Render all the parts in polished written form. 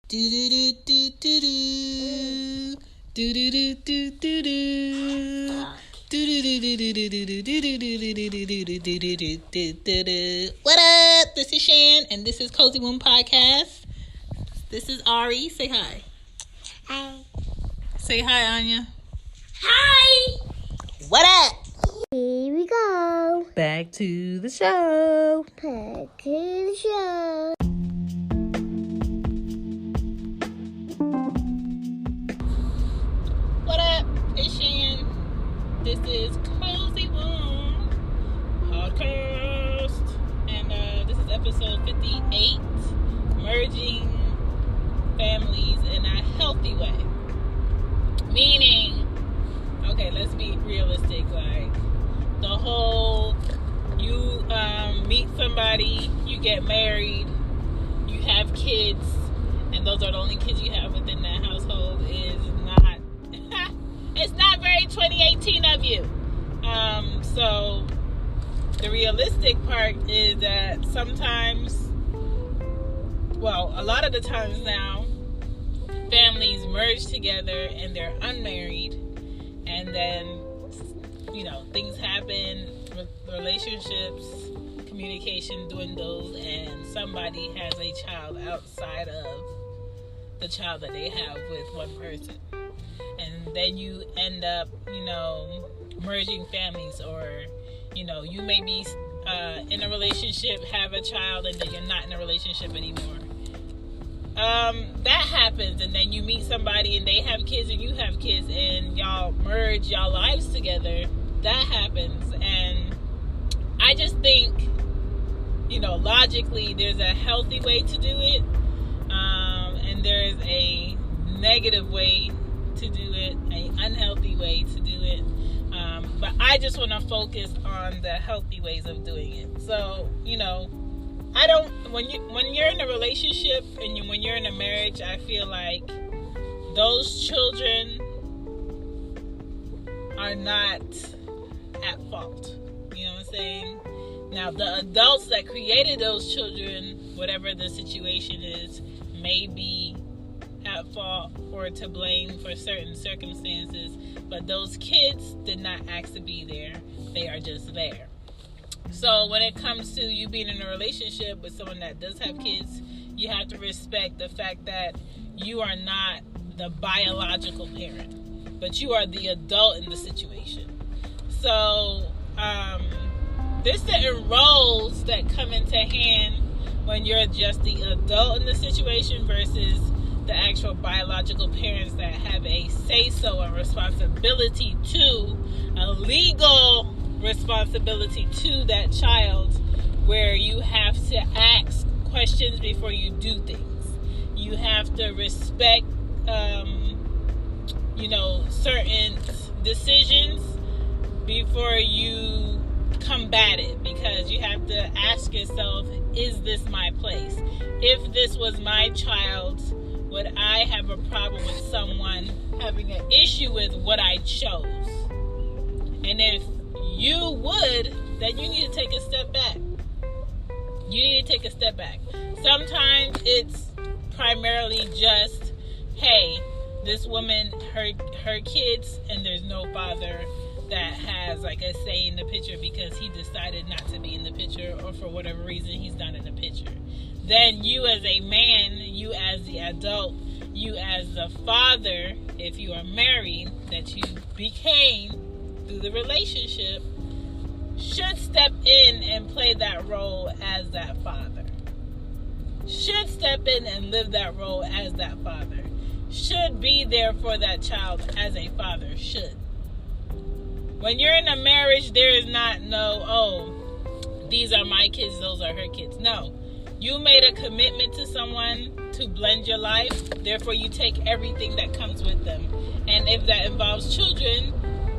Do do do do do do. Do do do do do do. What up? This is Shan, and this is Cozy Womb Podcast. This is Ari. Say hi. Hi. Say hi, Anya. Hi. What up? Here we go. Back to the show. Back to the show. What up? It's Shan. This is Cozy Womb Podcast. And this is episode 58. Merging families in a healthy way. Meaning, okay, let's be realistic. Like, the whole, you meet somebody, you get married, you have kids, and those are the only kids you have within that household is not, it's not very 2018 of you. So, the realistic part is that sometimes, well, a lot of the times now, families merge together and they're unmarried, and then, you know, things happen, relationships, communication dwindles, and somebody has a child outside of the child that they have with one person. And then you end up, you know, merging families, or, you know, you may be in a relationship, have a child, and then you're not in a relationship anymore. That happens, and then you meet somebody and they have kids and you have kids, and y'all merge y'all lives together. That happens, and I just think, you know, logically there's a healthy way to do it, and there's a negative way to do it, an unhealthy way to do it, but I just want to focus on the healthy ways of doing it. So, you know, I don't, when you're in a relationship and when you're in a marriage, I feel like those children are not at fault. You know what I'm saying? Now, the adults that created those children, whatever the situation is, may be at fault or to blame for certain circumstances, but those kids did not ask to be there. They are just there. So when it comes to you being in a relationship with someone that does have kids, you have to respect the fact that you are not the biological parent, but you are the adult in the situation. So there's certain roles that come into hand when you're just the adult in the situation versus the actual biological parents that have a say-so and responsibility to, a legal responsibility to that child, where you have to ask questions before you do things. You have to respect, you know, certain decisions before you combat it, because you have to ask yourself, is this my place? If this was my child, would I have a problem with someone having an issue with what I chose? And if you would, then you need to take a step back. You need to take a step back. Sometimes it's primarily just, hey, this woman, her kids, and there's no father that has like a say in the picture because he decided not to be in the picture, or for whatever reason he's not in the picture. Then you as a man, you as the adult, you as the father, if you are married, that you became through the relationship, should step in and play that role as that father. Should step in and live that role as that father. Should be there for that child as a father. Should. When you're in a marriage, there is not no, oh, these are my kids, those are her kids. No. You made a commitment to someone to blend your life, therefore you take everything that comes with them. And if that involves children,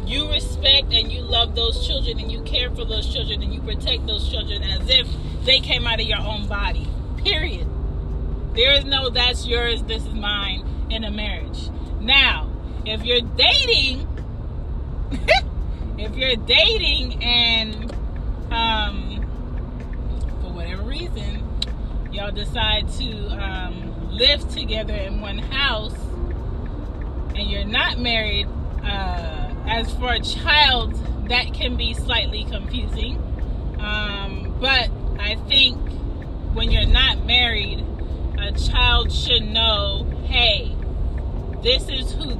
you respect and you love those children, and you care for those children, and you protect those children as if they came out of your own body. Period. There is no that's yours, this is mine in a marriage. Now, if you're dating, and for whatever reason, y'all decide to live together in one house and you're not married, as for a child, that can be slightly confusing. But I think when you're not married, a child should know, hey, this is who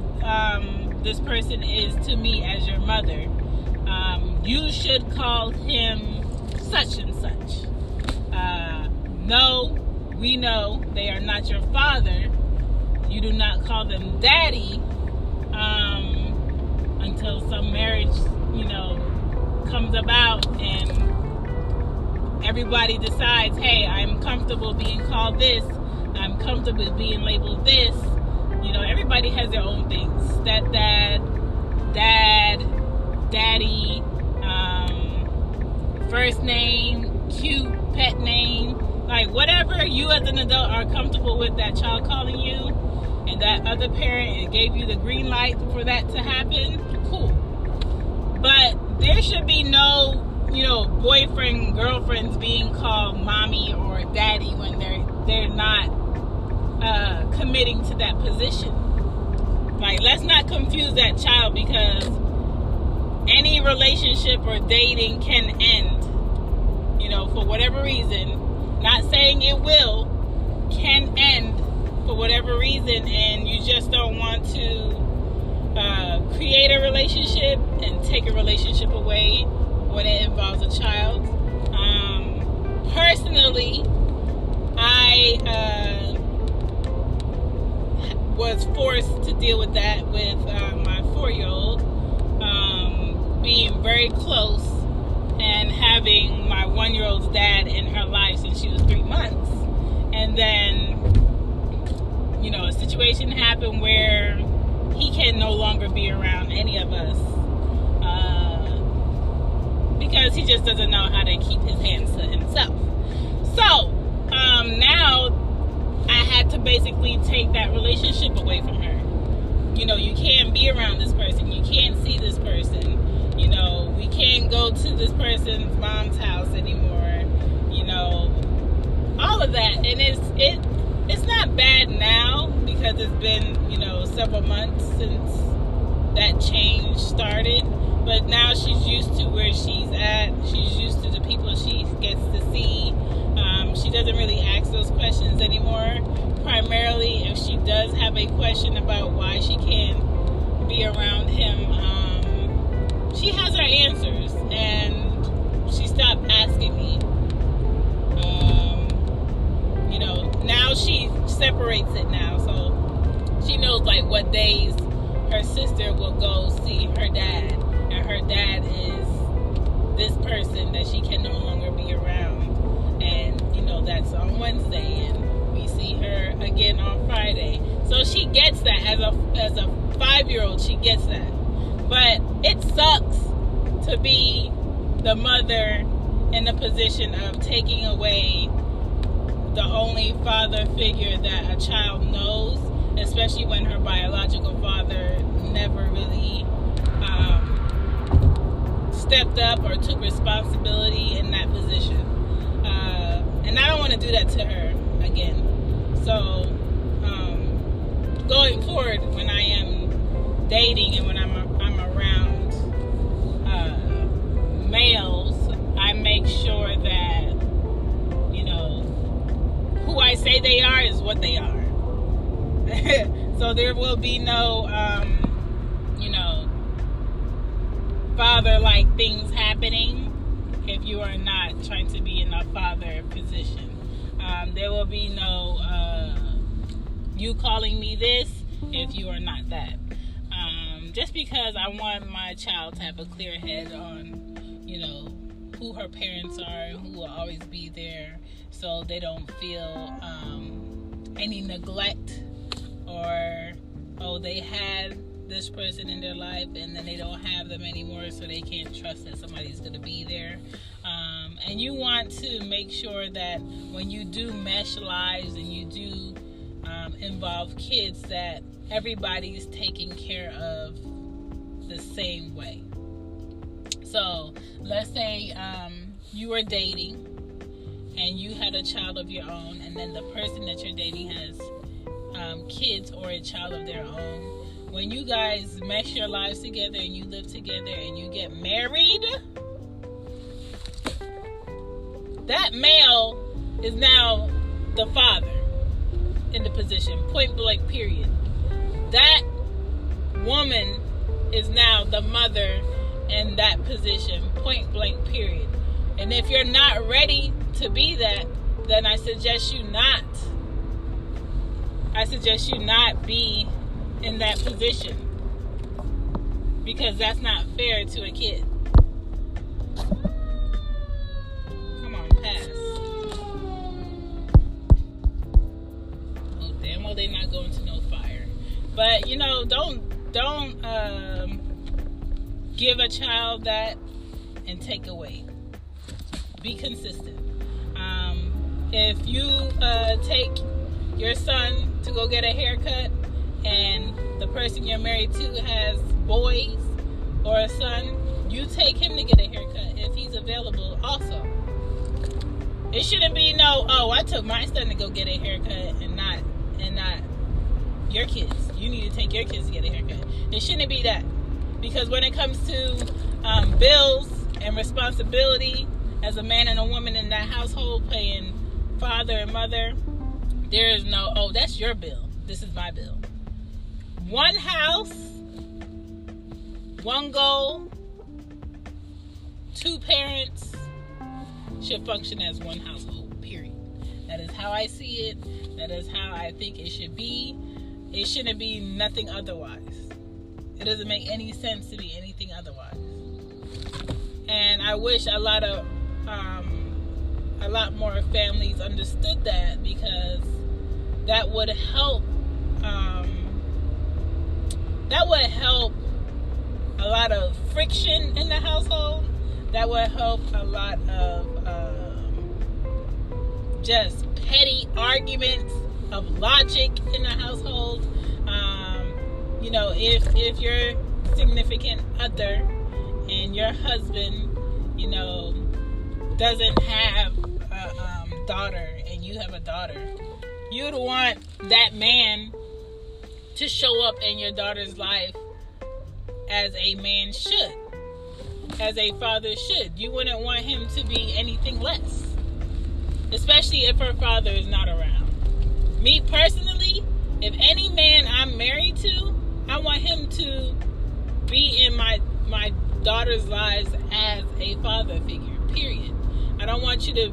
this person is to me as your mother. You should call him such and such. No, we know they are not your father. You do not call them daddy until some marriage, comes about and everybody decides, hey, I'm comfortable being called this. I'm comfortable being labeled this. Everybody has their own things. Dad, daddy, first name, cute pet name, like whatever you as an adult are comfortable with that child calling you, and that other parent gave you the green light for that to happen, cool. But there should be no, boyfriend, girlfriends being called mommy or daddy when they're not committing to that position. Like, let's not confuse that child, because any relationship or dating can end, for whatever reason. Not saying it will, can end for whatever reason, and you just don't want to create a relationship and take a relationship away when it involves a child. Personally, I was forced to deal with that with my 4-year-old being very close and having my 1-year-old's dad in her life since she was 3 months. And then, a situation happened where he can no longer be around any of us because he just doesn't know how to keep his hands to himself. So, now I had to basically take that relationship away from her. You can't be around this person. You can't see this person. We can't go to this person's mom's house anymore. All of that. And it's not bad now because it's been, several months since that change started. But now she's used to where she's at. She's used to the people she gets to see. She doesn't really ask those questions anymore. Primarily, if she does have a question about why she can't be around him, she has her answers, and she stopped asking me. Now she separates it now, so she knows like what days her sister will go see her dad, and her dad is this person that she can no longer be around. And that's on Wednesday, and we see her again on Friday. So she gets that as a 5-year-old. She gets that, but it sucks to be the mother in the position of taking away the only father figure that a child knows, especially when her biological father never really stepped up or took responsibility in that position. And I don't want to do that to her again. So going forward, when I am dating and when I'm around males, I make sure that who I say they are is what they are. So there will be no father-like things happening if you are not trying to be in a father position. There will be no you calling me this if you are not that. Just because I want my child to have a clear head on, who her parents are and who will always be there, so they don't feel any neglect or, they had this person in their life and then they don't have them anymore, so they can't trust that somebody's going to be there. And you want to make sure that when you do mesh lives and you do involve kids, that everybody's taken care of the same way. So let's say you were dating and you had a child of your own, and then the person that you're dating has kids or a child of their own. When you guys mesh your lives together and you live together and you get married, that male is now the father in the position, point blank, period. That woman is now the mother in that position, point blank, period. And if you're not ready to be that, then I suggest you not be in that position, because that's not fair to a kid. Come on, pass. Oh, damn well they not going to no fire. But don't give a child that and take away. Be consistent. If you take your son to go get a haircut and the person you're married to has boys or a son, you take him to get a haircut if he's available also. It shouldn't be I took my son to go get a haircut and not your kids. You need to take your kids to get a haircut. It shouldn't be that. Because when it comes to bills and responsibility as a man and a woman in that household, paying father and mother, there is no, that's your bill. This is my bill. One house, one goal, two parents should function as one household, period. That is how I see it. That is how I think it should be. It shouldn't be nothing otherwise. It doesn't make any sense to be anything otherwise. And I wish a lot more families understood that, because that would help. That would help a lot of friction in the household. That would help a lot of just petty arguments of logic in the household. If your significant other and your husband, doesn't have a daughter and you have a daughter, you'd want that man to show up in your daughter's life as a man should, as a father should. You wouldn't want him to be anything less, especially if her father is not around. Me personally, if any man I'm married to, I want him to be in my daughter's lives as a father figure, period. I don't want you to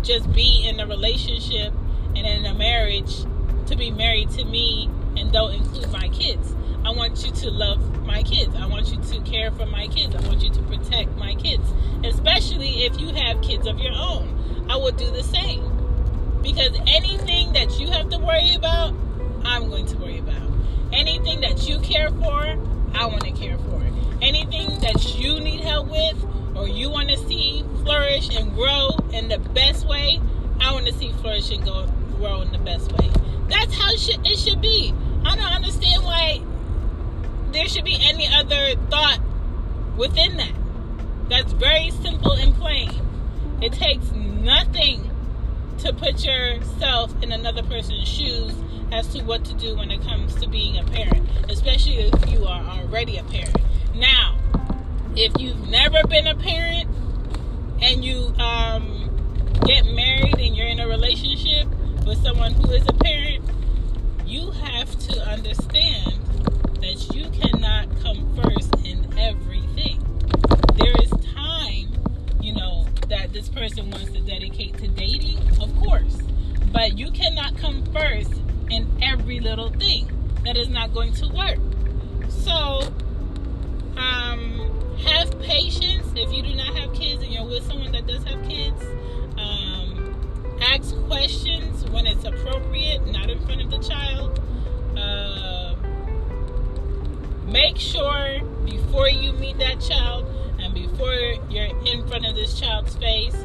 just be in a relationship and in a marriage to be married to me and don't include my kids. I want you to love my kids. I want you to care for my kids. I want you to protect my kids, especially if you have kids of your own. I would do the same, because anything that you have to worry about, I'm going to worry about. Anything that you care for, I want to care for. Anything that you need help with or you want to see flourish and grow in the best way, I want to see flourish and grow in the best way. That's how it should be. I don't understand why there should be any other thought within that. That's very simple and plain. It takes nothing to put yourself in another person's shoes as to what to do when it comes to being a parent, especially if you are already a parent. Now, if you've never been a parent and you get married and you're in a relationship with someone who is a parent, you have to understand that you cannot come first in everything. There is time, that this person wants to dedicate to dating, of course, but you cannot come first in every little thing. That is not going to work. So, have patience if you do not have kids and you're with someone that does have kids. Ask questions when it's appropriate, not in front of the child. Make sure before you meet that child and before you're in front of this child's face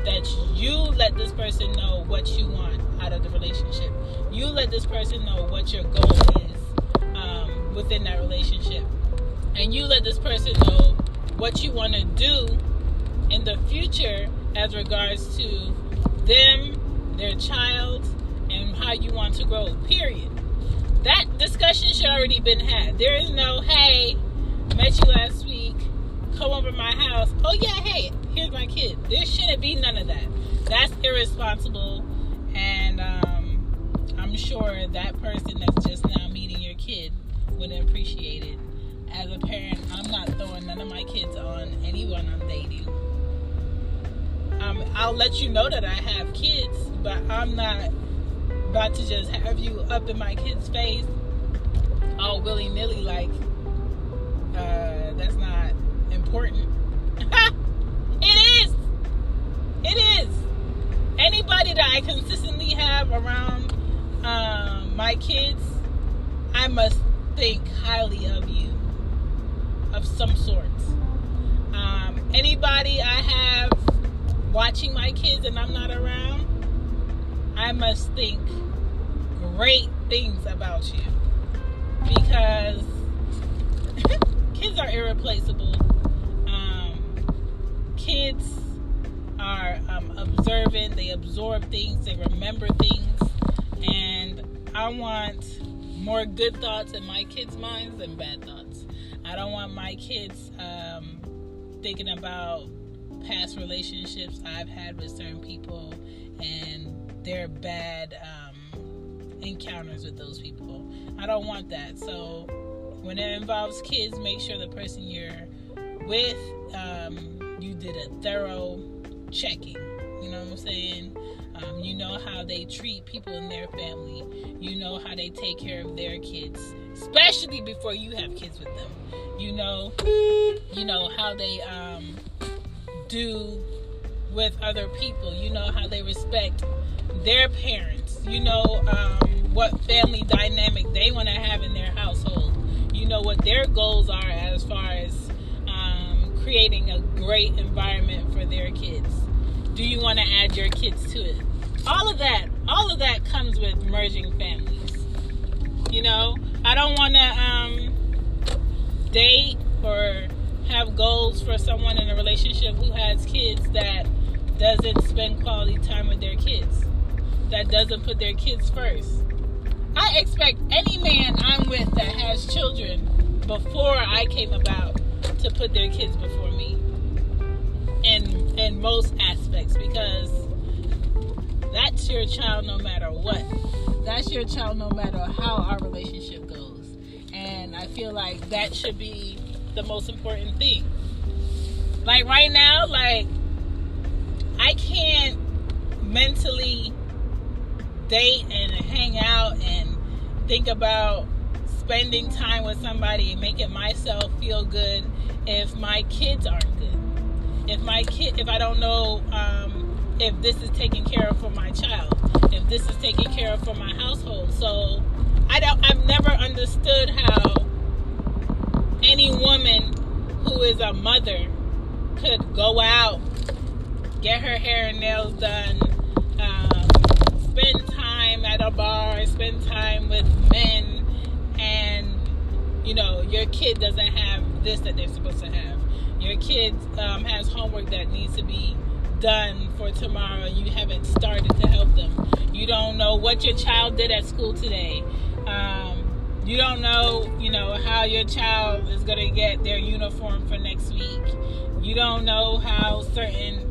that you let this person know what you want out of the relationship. You let this person know what your goal is within that relationship. And you let this person know what you want to do in the future as regards to them, their child, and how you want to grow, period. already been had. There is no, hey, met you last week, come over my house. Oh yeah, hey, here's my kid. There shouldn't be none of that. That's irresponsible, and I'm sure that person that's just now meeting your kid wouldn't appreciate it. As a parent, I'm not throwing none of my kids on anyone I'm dating. I'll let you know that I have kids, but I'm not about to just have you up in my kid's face all willy-nilly like that's not important. It is. It is. Anybody that I consistently have around my kids, I must think highly of you, of some sort. Anybody I have watching my kids and I'm not around, I must think great things about you, because kids are irreplaceable. Kids are observant, they absorb things, they remember things, and I want more good thoughts in my kids' minds than bad thoughts. I don't want my kids thinking about past relationships I've had with certain people and their bad encounters with those people. I don't want that. So when it involves kids, make sure the person you're with, you did a thorough checking. You know what I'm saying? You know how they treat people in their family. You know how they take care of their kids, especially before you have kids with them. You know how they do with other people. You know how they respect their parents. You know what family dynamic they want to have in their household. You know what their goals are as far as creating a great environment for their kids. Do you want to add your kids to it? All of that comes with merging families. You know, I don't want to date or have goals for someone in a relationship who has kids that doesn't spend quality time with their kids, that doesn't put their kids first. I expect any man I'm with that has children before I came about to put their kids before me in most aspects, because that's your child no matter what. That's your child no matter how our relationship goes. And I feel like that should be the most important thing. Like right now, like I can't mentally date and hang out and think about spending time with somebody and making myself feel good if my kids aren't good. If I don't know if this is taken care of for my child, if this is taken care of for my household. So I've never understood how any woman who is a mother could go out, get her hair and nails done, spend time at a bar, spend time with men, and your kid doesn't have this that they're supposed to have. Your kid has homework that needs to be done for tomorrow, and you haven't started to help them. You don't know what your child did at school today. You don't know, how your child is going to get their uniform for next week. You don't know how certain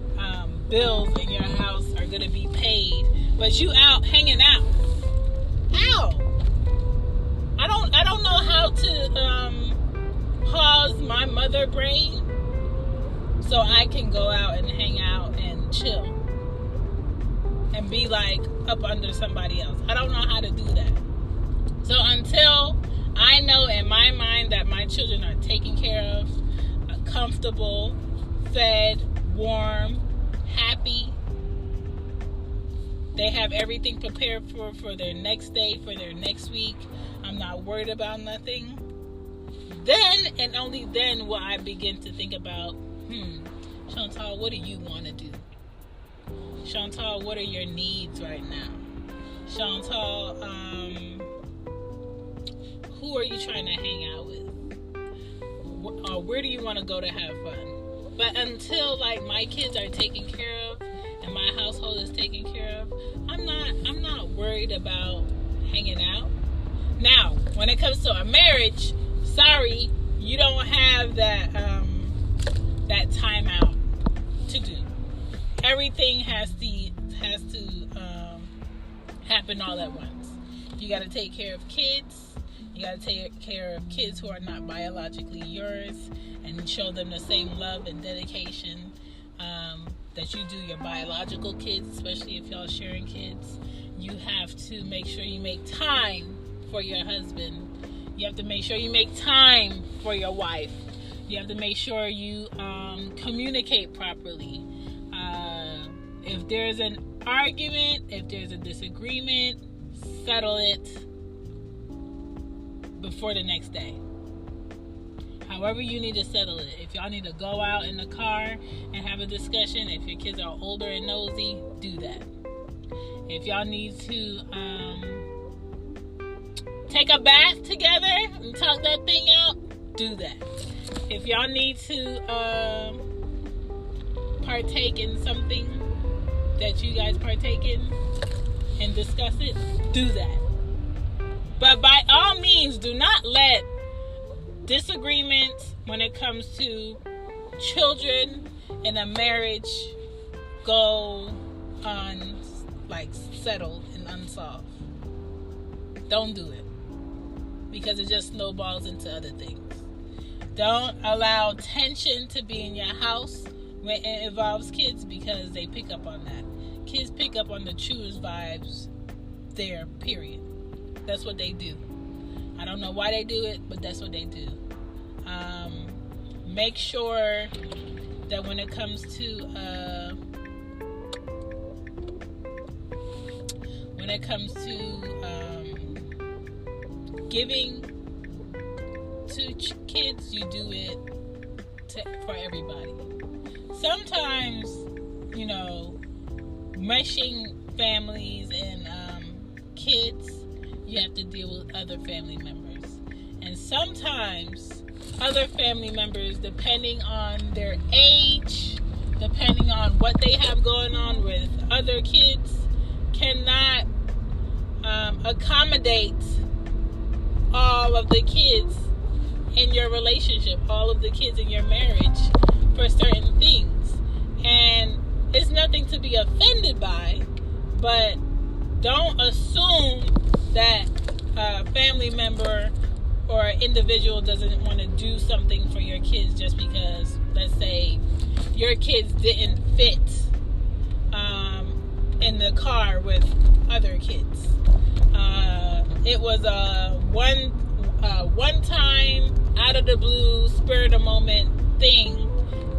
bills in your house are going to be paid. But you out hanging out. Ow! I don't know how to pause my mother brain so I can go out and hang out and chill and be like up under somebody else. I don't know how to do that. So until I know in my mind that my children are taken care of, comfortable, fed, warm, happy, they have everything prepared for their next day, for their next week, I'm not worried about nothing, then and only then will I begin to think about, Chantal, what do you want to do? Chantal, what are your needs right now? Chantal, who are you trying to hang out with? Or where do you want to go to have fun? But until my kids are taken care of and my household is taken care of, I'm not worried about hanging out. Now, when it comes to a marriage, sorry, you don't have that time out to do. Everything has to happen all at once. You got to take care of kids. You got to take care of kids who are not biologically yours, and show them the same love and dedication that you do your biological kids, especially if y'all sharing kids. You have to make sure you make time for your husband. You have to make sure you make time for your wife. You have to make sure you communicate properly. If there's an argument, if there's a disagreement, settle it before the next day. However you need to settle it. If y'all need to go out in the car and have a discussion, if your kids are older and nosy, do that. If y'all need to take a bath together and talk that thing out, do that. If y'all need to partake in something that you guys partake in and discuss it, do that. But by all means, do not let disagreements when it comes to children in a marriage go settled and unsolved. Don't do it, because it just snowballs into other things. Don't allow tension to be in your house when it involves kids, because they pick up on that. Kids pick up on the truest vibes there, period. That's what they do. I don't know why they do it, but that's what they do. Make sure that when it comes to giving to kids, you do it for everybody. Sometimes, meshing families and kids, you have to deal with other family members. And sometimes other family members, depending on their age, depending on what they have going on with other kids, cannot accommodate all of the kids in your relationship, all of the kids in your marriage for certain things. And it's nothing to be offended by, but don't assume that a family member or an individual doesn't want to do something for your kids just because, let's say, your kids didn't fit in the car with other kids. It was a one time, out of the blue, spur of the moment thing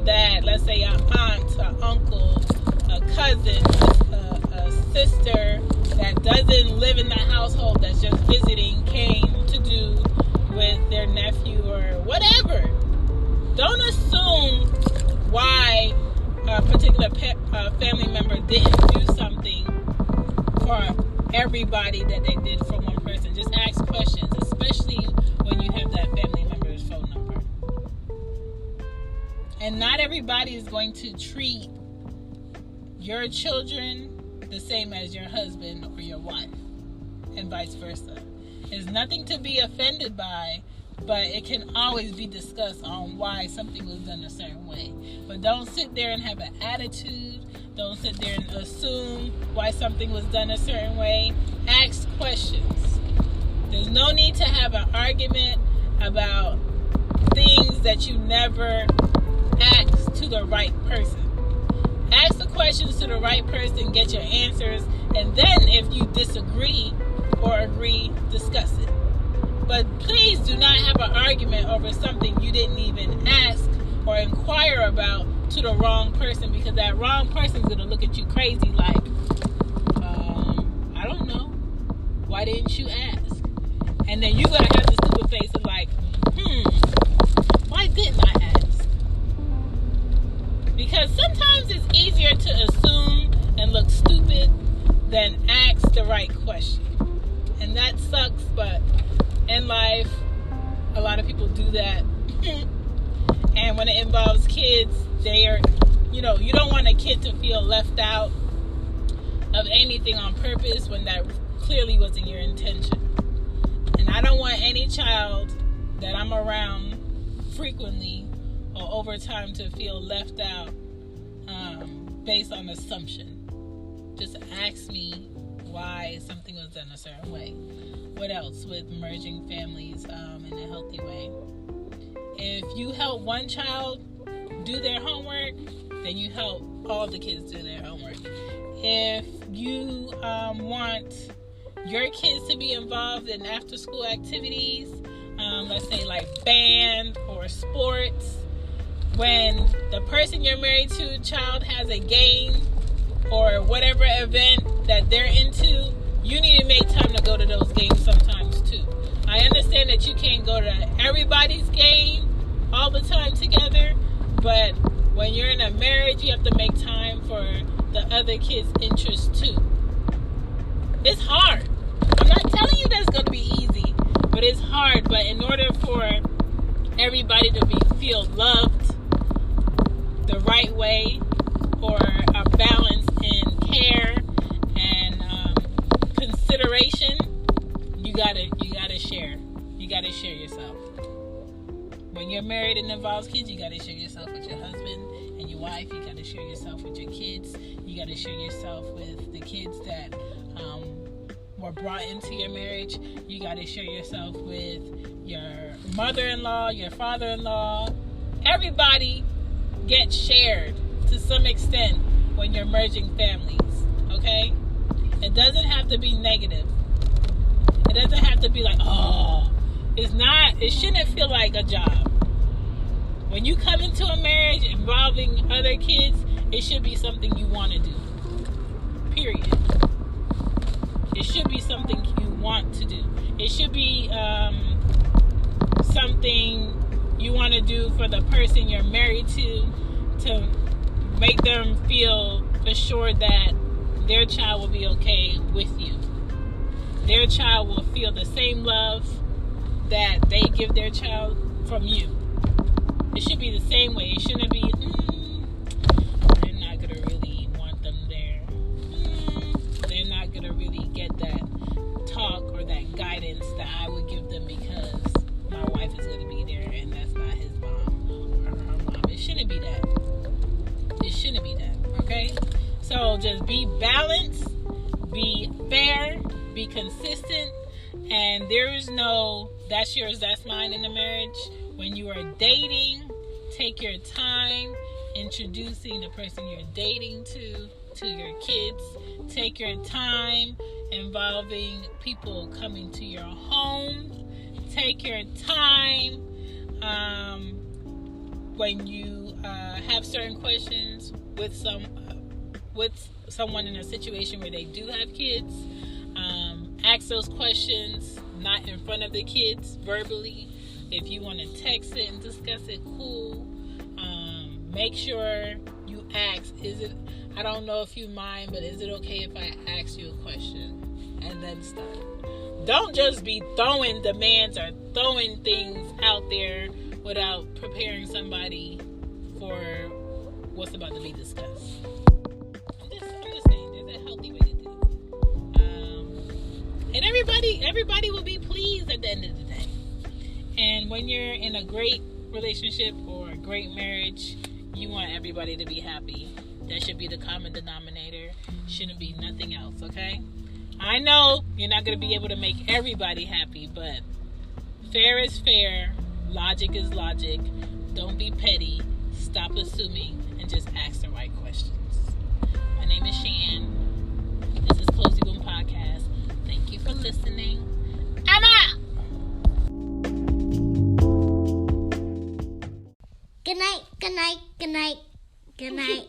that, let's say, an aunt, an uncle, a cousin, a sister that doesn't live in the household, that's just visiting, came to do with their nephew or whatever. Don't assume why a particular family member didn't do something for everybody that they did for one person. Just ask questions, especially when you have that family member's phone number. And not everybody is going to treat your children the same as your husband or your wife, and vice versa. There's nothing to be offended by, but it can always be discussed on why something was done a certain way. But don't sit there and have an attitude. Don't sit there and assume why something was done a certain way. Ask questions. There's no need to have an argument about things that you never asked to the right person. Ask the questions to the right person, get your answers, and then if you disagree or agree, discuss it. But please do not have an argument over something you didn't even ask or inquire about to the wrong person, because that wrong person's going to look at you crazy like, I don't know. Why didn't you ask? And then you're going to have the stupid face of like, why didn't I ask? Because sometimes it's easier to assume and look stupid than ask the right question. And that sucks, but in life, a lot of people do that. And when it involves kids, they are, you don't want a kid to feel left out of anything on purpose when that clearly wasn't your intention. And I don't want any child that I'm around frequently or over time to feel left out based on assumption. Just ask me why something was done a certain way. What else with merging families in a healthy way? If you help one child do their homework, then you help all the kids do their homework. If you want your kids to be involved in after-school activities, let's say like band or sports, when the person you're married to child has a game or whatever event that they're into, you need to make time to go to those games sometimes too. I understand that you can't go to everybody's game all the time together, but when you're in a marriage, you have to make time for the other kids' interests too. It's hard. I'm not telling you that's going to be easy, but it's hard. But in order for everybody to feel loved the right way, or a balance in care and consideration, you gotta share. You gotta share yourself. When you're married and involves kids, you gotta share yourself with your husband and your wife. You gotta share yourself with your kids. You gotta share yourself with the kids that were brought into your marriage. You gotta share yourself with your mother-in-law, your father-in-law. Everybody gets shared to some extent when you're merging families, okay? It doesn't have to be negative. It doesn't have to be like, it shouldn't feel like a job. When you come into a marriage involving other kids, it should be something you want to do. Period. It should be something you want to do. It should be something you want to do for the person you're married to make them feel assured that their child will be okay with you. Their child will feel the same love that they give their child from you. It should be the same way. It shouldn't be, they're not going to really want them there. They're not going to really get that talk or that guidance that I would give them because my wife is going to be there and that's not his mom or her mom. It shouldn't be that. It shouldn't be that, okay? So just be balanced, be fair, be consistent, and there is no that's yours, that's mine in a marriage. When you are dating, take your time introducing the person you're dating to your kids. Take your time involving people coming to your home. Take your time when you have certain questions with someone in a situation where they do have kids. Ask those questions not in front of the kids verbally. If you want to text it and discuss it, cool. Make sure you ask, I don't know if you mind, but is it okay if I ask you a question? And then start. Don't just be throwing demands or throwing things out there without preparing somebody for what's about to be discussed. I'm just saying, there's a healthy way to do it. And everybody will be pleased at the end of the day. And when you're in a great relationship or a great marriage, you want everybody to be happy. That should be the common denominator. Shouldn't be nothing else, okay? I know you're not going to be able to make everybody happy, but fair is fair. Logic is logic. Don't be petty. Stop assuming and just ask the right questions. My name is Shan. This is Close the Boom Podcast. Thank you for listening. I'm out! Good night, good night, good night, good night.